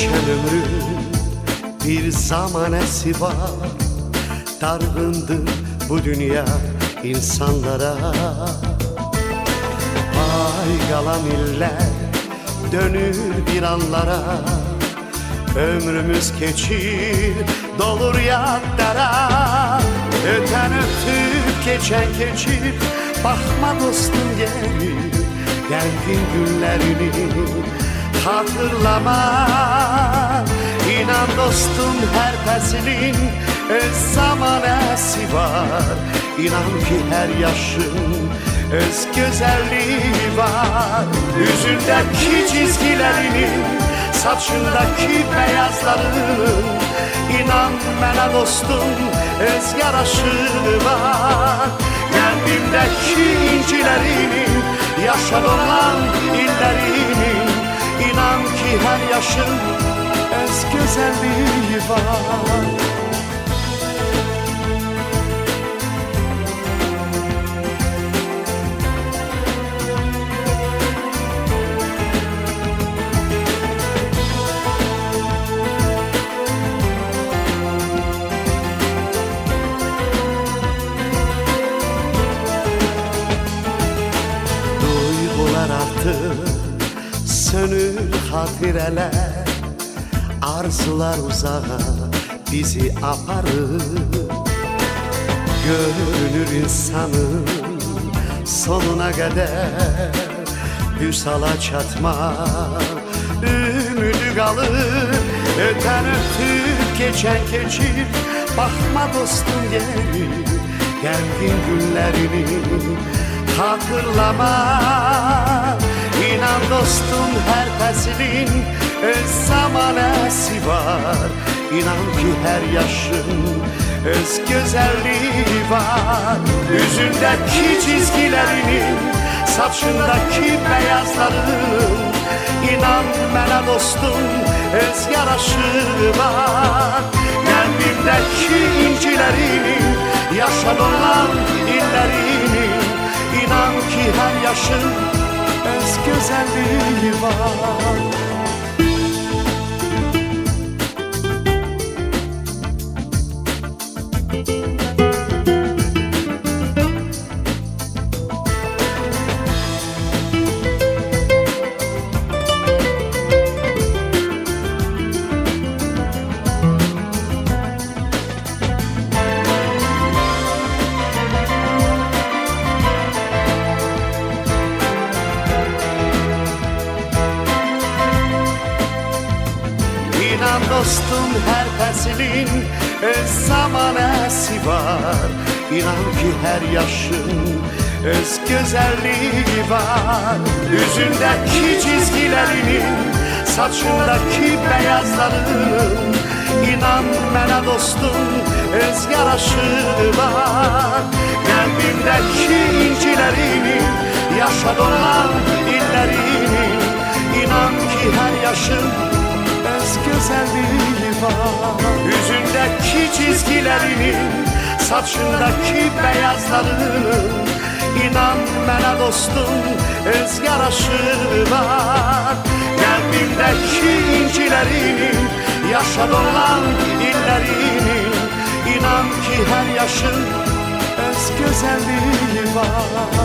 geçen ömrüm bir zamanesi var. Dargındı bu dünya insanlara. Ay kalan iller dönür bir anlara. Ömrümüz geçir dolur yadlara. Öten öptük geçen geçir. Bakma dostum gelir gergin günlerini hatırlama. İnan dostum her peslin öz zamanesi var. İnan ki her yaşın öz güzelliği var. Yüzündeki çizgilerinin, saçındaki beyazlarının, İnan bana dostum öz yaraşığı var. Kalbimdeki incilerinin, yaşa dolan illerinin, İnan ki her yaşın öz güzelliği var. Sönür hatireler, arzular uzağa bizi aparır. Görünür insanın sonuna kadar Vüsala çatma ümidi kalır. Öten öptük geçen geçir. Bakma dostum gelir gergin günlerini hatırlama. İnan dostum her peslin öz zamanesi var. İnan ki her yaşın öz güzelliği var. Yüzündeki çizgilerinin, saçındaki beyazlarının, İnan bana dostum öz yaraşığı var. Kalbimdeki incilerinin, yaşa dolan illerinin, İnan ki her yaşın öz güzelliği var. İnan dostum her peslin öz zamanesi var. İnan ki her yaşın öz güzelliği var. Yüzündeki çizgilerinin, saçındaki beyazlarının, İnan bana dostum öz yaraşığı var. Kalbimdeki incilerinin, yaşa dolan illerinin, İnan ki her yaşın öz güzelliği var. Yüzündeki çizgilerinin, saçındaki beyazlarının, İnan bana dostum öz yaraşığı var. Kalbimdeki incilerinin, yaşa dolan illerinin, İnan ki her yaşın öz güzelliği var.